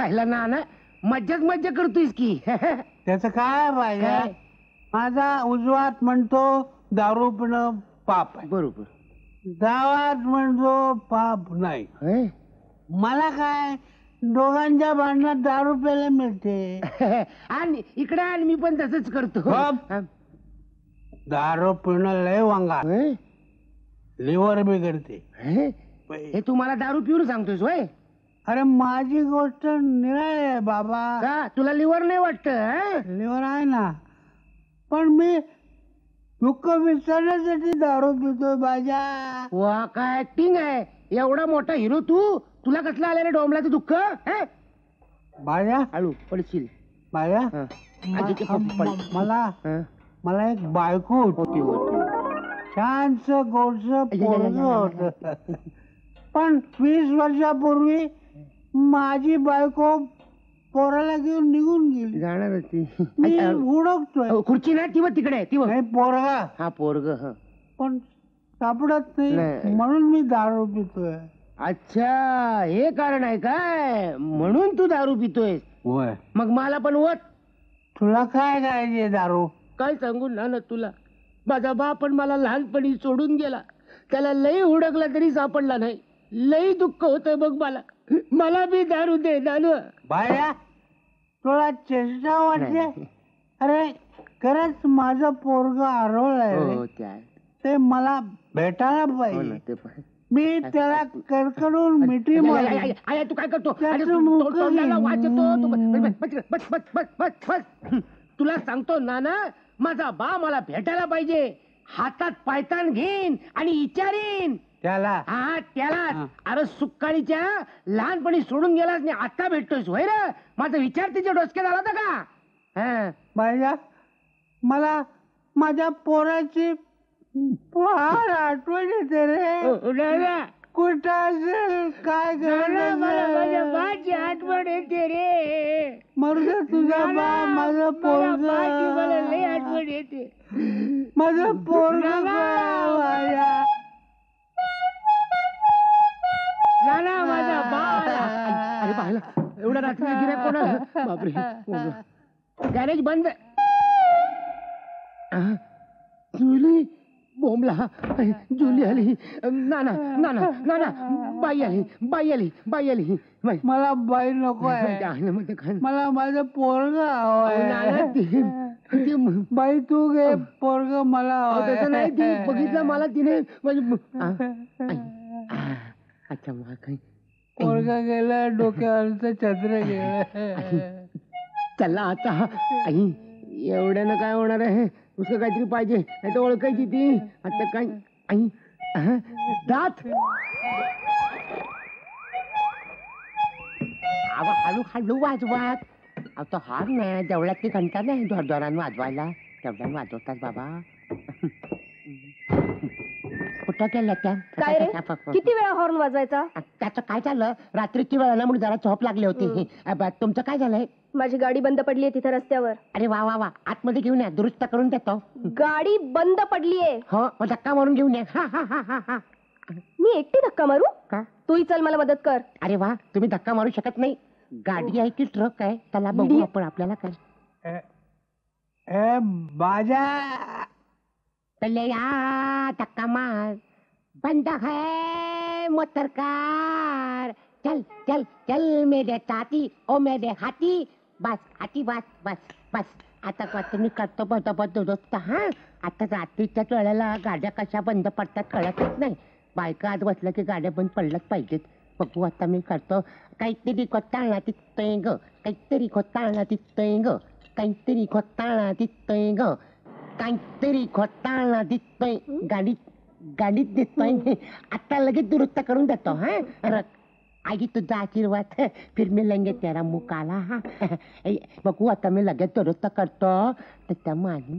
पाहिला ना ना मज्जाच मज्जा करतोयस की. त्याचं काय पाहिजे? काय? माझा उजवात म्हणतो दारू पिणं पाप आहे, बरोबर. डावात म्हणतो पाप नाही. होय? मला काय दोघांच्या भांडणात दारू प्यायला मिळते. आणि इकडे आणि मी पण तसंच करतो. गप. दारू पिणं लय वांगा, होय? लिव्हर बिघडते. हे? हे तू मला दारू पिऊन सांगतोस होय? अरे माझी गोष्ट निराळी आहे बाबा. का तुला लिव्हर नाही वाटत? लिव्हर आहे ना, पण मी दुःख विसरण्यासाठी दारू पितोय बाजा. वा काय ऍक्टिंग आहे. एवढा मोठा हिरो तू, तुला कसलं आलं रे डोंबलाचं दुःख? बाजा हळू पडशील. बाजा हं. आजी ते पड- पड. मला हं. मला एक बायको होती होती. छानस गोडस पोरग होत, पण 20 वर्षापूर्वी माझी बायको पोराला घेऊन निघून गेली. जाणार होती. मी हुडकतोय. खुर्ची ना ती तिकडे ती नाही पोरगा, हा पोरग. पण सापडत नाही, नाही. म्हणून मी दारू पितोय. अच्छा हे कारण आहे काय? म्हणून तू दारू पितोय? होय. मग मला पण वत. तुला काय करायचे दारू? काय सांगू ना तुला, माझा बाप पण मला लहानपणी सोडून गेला. त्याला लई हुडकला तरी सापडला नाही. लई दुःख होतंय बघ मला. मला बी दारू दे नानू. बाया तुला चेष्टा वाटते? अरे खरंच माझं पोरग हरवलंय, ते मला भेटायला पाहिजे. ते पण मी त्याला कडकडून मिठी मारली. तू काय करतो? त्याचं मुख तोंडाला घेईन. वाचतो. बस. तुला सांगतो नाना, माझा बा मला भेटायला पाहिजे. हातात पायतान घेईन आणि विचारीन त्याला. हा त्याला. अरे सुक्काळीच्या लहानपणी सोडून गेलास नाही, आता भेटतोयस होय रे? माझा विचार तिच्या डोसक्यात आला होता का? बाया मला माझ्या पोराची फार आठवण येते रे. कुठं असेल काय माझ्या बाची आठवण येते रे. मरुदे तुझा बा, माझं पोरग. मला लई आठवण येते. माझं पोरग. नाना माझा बा. अरे पाहिला एवढा रात्री गिऱ्हाईक कोणाला? बापरे, गॅरेज बंद. जुली बोंबला. जुली आली. नाना नाना नाना बाई आली, बाई आली, बाई आली. मला बाई नको आहे, मला माझं पोरग हवंय. बाई तू घे पोरग मला. तसं नाही, ती बघितलं मला तिने. अच्छा मग काही पोरग गेलं, डोक्यावरचं छत्र गेलं. चला आता आई, एवढ्यानं काय होणार आहे? उसं काहीतरी पाहिजे, नाही तर ओळखायची ती. आता काय आई? दात. हळू हळू वाजवात. आता हार नाही, जेवढ्यात ते घंटा नाही जोरजोरानं वाजवायला, तेवढ्यानं वाजवतात बाबा. कुठं केलं त्या? काय रे, किती वेळा हॉर्न वाजवायचा? त्याचं काय झालं, रात्रीची वेळ आल्यामुळे जरा झोप लागली होती. तुमचं काय झालंय? माझी गाडी बंद पडलीये तिथे रस्त्यावर. अरे वा वा वा, आतमध्ये घेऊन या, दुरुस्त करून देतो. गाडी बंद पडलीये. हो, मग धक्का मारून घेऊन या. मी एकटी धक्का मारू का? तूही चल, मला मदत कर. अरे वा, तुम्ही धक्का मारू शकत नाही. गाडी आहे की ट्रक आहे, त्याला बघू आपण. आपल्याला काय बाजा पहिले या धक्का मार. बंद है मोटर कार. चल चल चल मेरे चाती, ओ मेरे हाती. बस हाती, बस बस बस. आता तुम्ही करतो दुरुस्त. हा, आता रात्रीच्याच वेळेला गाड्या कशा बंद पडतात कळतच नाही. बायका आज बसलं की गाड्या बंद पडल्याच पाहिजेत. बघू आता मी करतो. काहीतरी घोटाळा दिसतोय ग, काहीतरी घोटाळा दिसतोय ग, काहीतरी घोटाळा दिसतोय ग, काहीतरी घोटाळा दिसतोय. गाडीत दिसतोय. आता लगेच दुरुस्त करून देतो. हा, आई तुझा आशीर्वाद, फिर मिलेंगे तेरा मुकाला. हा, बघू आता मी लगेच दुरुस्त करतो. त्याच्या मागे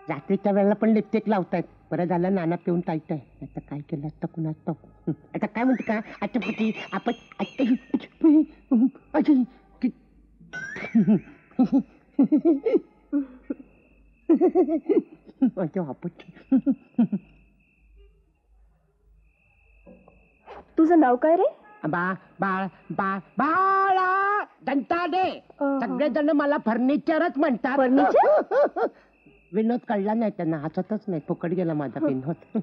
रात्रीच्या वेळेला पण लिपस्टिक लावतायत. बरं झालं नाना पिऊन टाईट आहे. आता काय केलं असतं कुणाच. आता काय म्हणते का? आटपटी आपण तुझं नाव काय रे? बा बाळ बाळ बाळा दंता दे. सगळेजण मला फर्निचरच म्हणतात. फर्निचर? विनोद कळला नाही त्यांना, हसतच नाही. फुकट गेला माझा विनोद.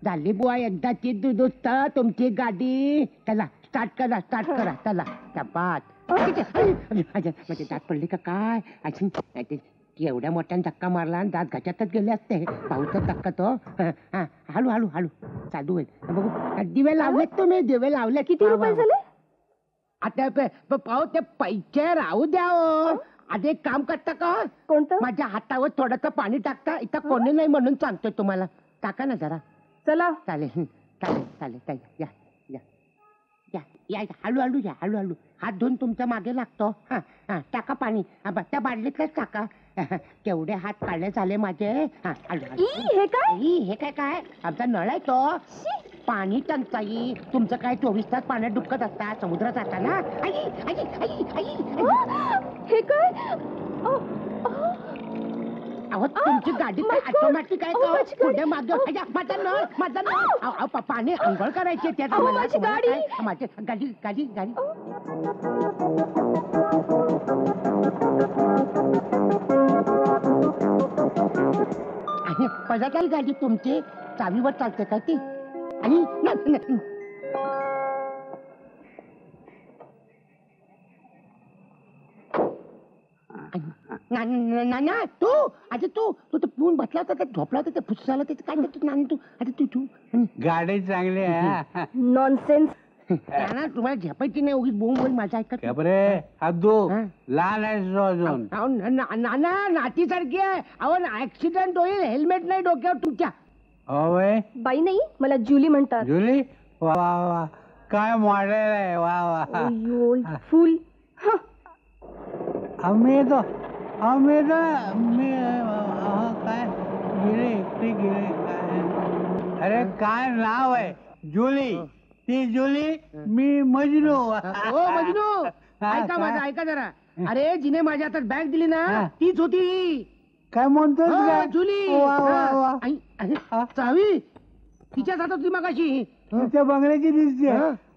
झाली बुवा एकदाची दुरुस्त तुमची गाडी. चला स्टार्ट करा चला. टपात माझे दात पडले का काय? अजून एवढ्या मोठ्याने धक्का मारला आणि दात घशातच गेले असते. पाऊसच धक्का तो. हळू हळू हळू चालू होईल. बघू दिवे लावलेत तुम्ही? दिवे लावले? किती रुपये झाले? आता पाहू ते पैसे राहू द्या हो. आधी एक काम करता का? कोणतं? माझ्या हातावर थोडंसं पाणी टाकता. इथं कोणी नाही म्हणून सांगतोय तुम्हाला. टाका ना जरा. चला. चालेल या या या या हळूहळू या हळूहळू. हात धुवून तुमच्या मागे लागतो. टाका पाणी. त्या बादलीतच टाका. केवढे हात काढले झाले माझे. हळू. हे काय? हे काय? आमचा नळ आहे तो. पाणी टंचाई. तुमचं काय 24 तास पाण्यात डुबकत असता. समुद्रात जाता ना. हे काय? अहो तुमची गाडी काय ऑटोमॅटिक आहे का? पुढे मागे माझा नळ. पाणी अंघोळ करायची त्यात माझी गाडी. पजा काय गाडी तुमची चावीवर चालते काय ती? आणि नाना तू तर पिऊन बसला होता, झोपला होता, फुसला त्याचं काय करतो नाना तू? आता तू गाडी चांगली आहे. नॉनसेन्स. नाना तुम्हाला झेपायची नाही उगीच बोंब बोल माझा ऐकत. बरे अब्दू लहान आहेस अजून. नाना नातीसारखी आहे. अहो ऍक्सिडेंट होईल, हेल्मेट नाही डोक्यावर तुमच्या. बाई नाही, मला जुली म्हणतात. जुली? वा वा काय मॉडेल आहे. वा वा फुल. आम्ही तो मी काय गेले एकटे गेले काय. अरे काय नाव आहे? जुली. ती जुली, मी मजनू. हो मजनू. ऐका जरा. अरे जिने माझ्या हातात बॅग दिली ना तीच होती. काय म्हणतो जुली. चावी तिच्याच हातात होती मगाशी. तिच्या बंगल्याची दिसते.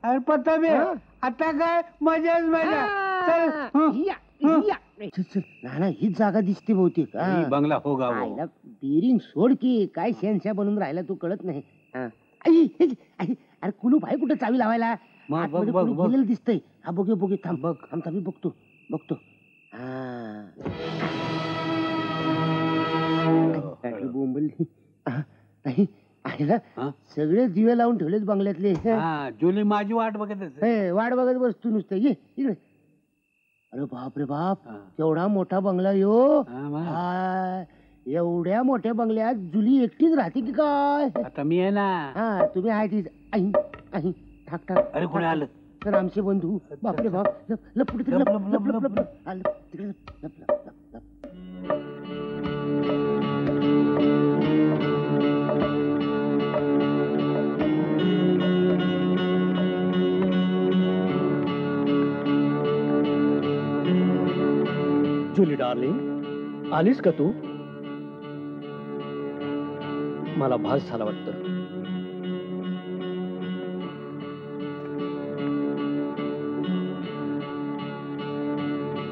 अरे पत्ता बी आता काय मजाच मजा. नाना हीच जागा दिसते बहुतेक. बंगला हो गाव. बिरिंग सोड की काय शेनशा बनून राहिला तू कळत नाही. अरे कुलूप आहे कुठे चावी लावायला? गेलेलं दिसतंय. हा बघू थांब बघतो. बोंबलली. सगळे दिवे लावून ठेवलेत बंगल्यातले. जुली माझी वाट बघत वाट बघत बसतो नुसतं. ये इकडे. अरे बाप रे बाप, केवढा मोठा बंगला यो. एवढ्या मोठ्या बंगल्यात जुली एकटीच राहते की काय? आता मी आहे ना. तुम्ही आहे तीच. ठाक. अरे कोणी आलं? तर आमचे बंधू. बापरे बाप. लप तिकडे जुली डार्लिंग, आलीस का तू? मला भास झाला वाटतं.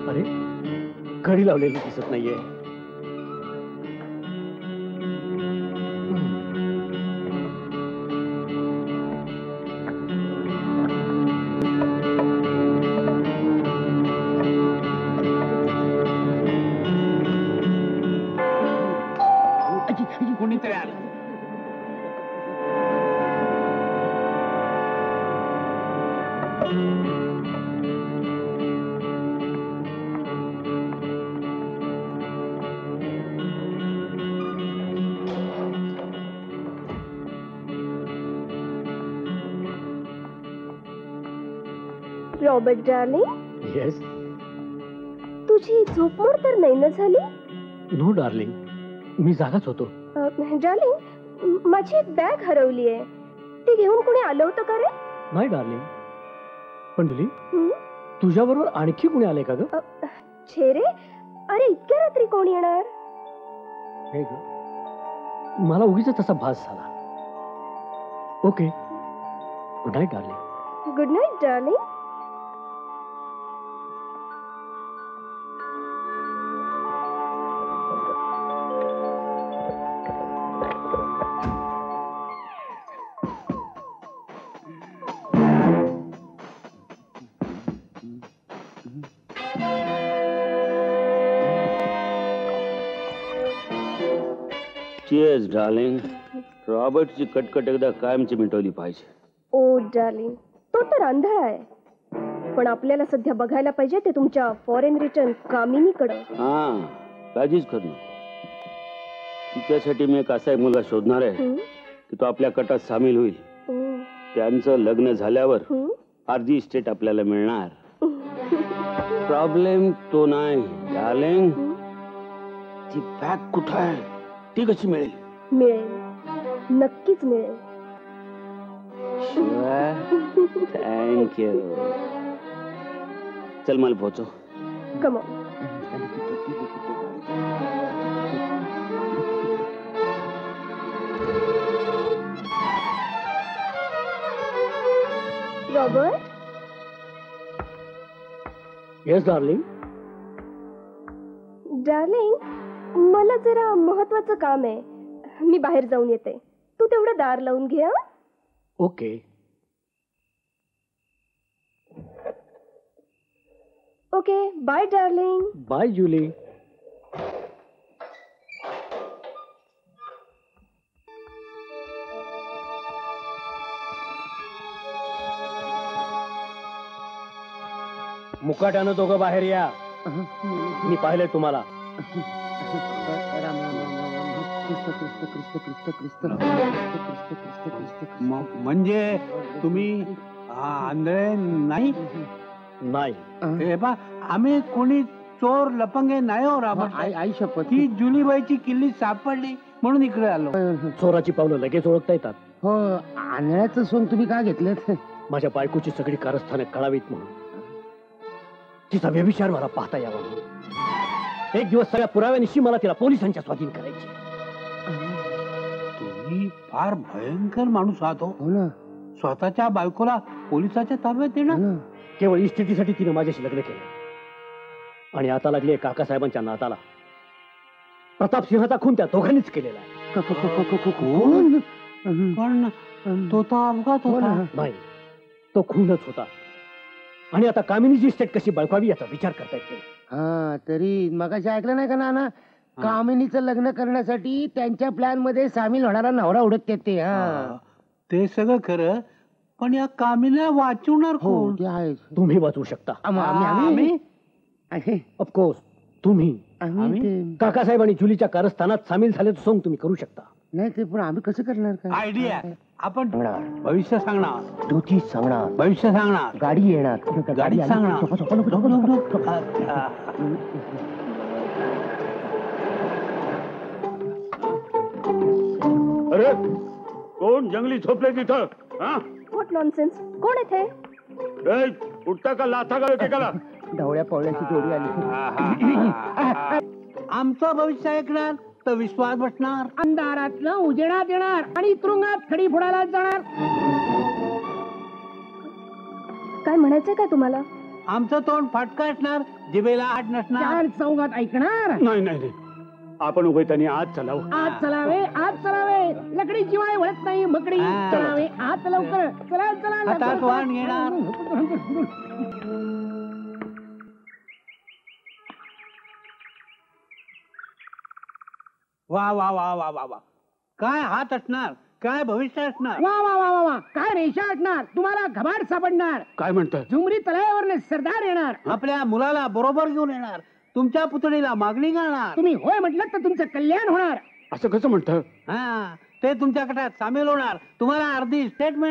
अरे घडी लावलेली दिसत नाहीये. कोणीतरी आलं. Robert darling, yes. तुझी झोपमोड तर नाही ना झाली? नो डार्लिंग, मी जागाच होतो. डार्लिंग, माझी एक बॅग हरवली आहे. ती घेऊन कोणी आलं होतं का रे? नाही डार्लिंग, पण जुली तुझ्याबरोबर आणखी कोणी आले का ग? छे रे, अरे इतक्या रात्री कोण येणार? हे ग, मला उगीच तसा भास झाला. Okay, good night darling. Good night darling. Cheers darling. रॉबर्टची कटकट एकदा कायमची मिटवली पाहिजे. ओ डार्लिंग, तो तर आंधळा आहे. पण आपल्याला सध्या बघायला पाहिजे ते तुमच्या फॉरेन रिटर्न कामिनीकडं. हा, काळजीच करू नको. तिच्यासाठी मी एक असा एक मुलगा शोधणार आहे की तो आपल्या कटात सामील होईल. त्यांचं लग्न झाल्यावर अर्धी इस्टेट आपल्याला मिळणार. प्रॉब्लेम तो नाही डार्लिंग. ती बॅग कुठं आहे, ती कशी मिळेल? मिळेल, नक्कीच मिळेल. थँक्यू. चल मला पोहोचव. Come on. Robert. Yes darling. Darling, मला जरा महत्वाचं काम आहे. मी बाहेर जाऊन येते. तू तेवढं दार लावून घे. Okay. Okay, bye darling. Bye Julie. मुकाट्यानं दोघं बाहेर या. मी पाहिलंय तुम्हाला. म्हणजे तुम्ही आंधळे नाही? नाही. हे पा, आम्ही कोणी चोर लपंगे नाही हो राबा. आई शपथ. ती जुलीबाईची किल्ली सापडली म्हणून इकडे आलो. चोराची पावलं लगेच ओळखता येतात. हो, आंधळ्याचं सोंग तुम्ही का घेतलेत? माझ्या बायकोची सगळी कारस्थाने कळावीत म्हणून. तिचा व्यभिचार मला पाहता यावा म्हणून. एक दिवस सगळ्या पुराव्यानिशी मला तिला पोलिसांच्या स्वाधीन करायची. तुम्ही फार भयंकर माणूस आहात हो. हो ना. स्वतःच्या बायकोला पोलिसाच्या ताब्यात देणार. केवळ इस्टेटीसाठी तिने माझ्याशी लग्न केलं आणि आता लागली काकासाहेबांच्या नाताला. प्रतापसिंहाचा खून त्या दोघांनीच केलेला आहे. पण तो तर अपघात होता. नाही, तो खूनच होता. आणि आता कामिनीची इस्टेट कशी बळकावी याचा विचार करता येते. हा, तरी मगाशी ऐकलं नाही का नाना? कामिनीचं लग्न करण्यासाठी त्यांच्या प्लॅन मध्ये सामील होणारा नवरा उडत येते. ते सगळं खरं, पण या कामीला वाचवणार हो, कोण? ते आहे. तुम्ही वाचू शकता. आम्ही ऑफकोर्स तुम्ही. काकासाहेब आणि जुलीच्या कारस्थानात सामील झाल्याचं सोंग तुम्ही करू शकता. नाही, ते पण आम्ही कसं करणार? काय आयडिया. आपण भविष्य सांगणार, धोती सांगणार, भविष्य सांगणार, गाडी येणार, गाडी सांगणार. अरे कोण जंगली झोपले तिथं? What nonsense. कोण येथे? उठता का लाथा का एकेकाला? ढवळ्या पवळ्याची जोडी आली. आमचं भविष्य ऐकणार तर विश्वास बसणार. अंधारातलं उजेडात येणार आणि तुरुंगात खडी फोडायला जाणार. काय म्हणायचंय काय तुम्हाला? आमचं तोंड फाटका असणार, जिभेला आठ नसणार. चार चौघात ऐकणार. नाही नाही, आपण उभे त्यांनी आज चलाव. आज चलावे, आज चलावे. लकडी शिवाय वळत नाही मकडी. चलावे आज लवकर. चला चला. हातात वाण घेणार. वा वा वा वा वा वा. काय हात असणार, काय भविष्य असणार. वा वा वा वा वा. काय रेषा असणार. तुम्हाला घबाड सापडणार. काय म्हणतात? झुमरी तलावावरने सरदार येणार. आपल्या मुलाला बरोबर घेऊन येणार. तुमच्या पुतळीला मागणी करणार. तुम्ही होय म्हटलं तर तुमचं कल्याण होणार. असं कसं म्हणतं? हा, ते तुमच्या गटात सामील होणार. तुम्हाला अर्धी स्टेटमेंट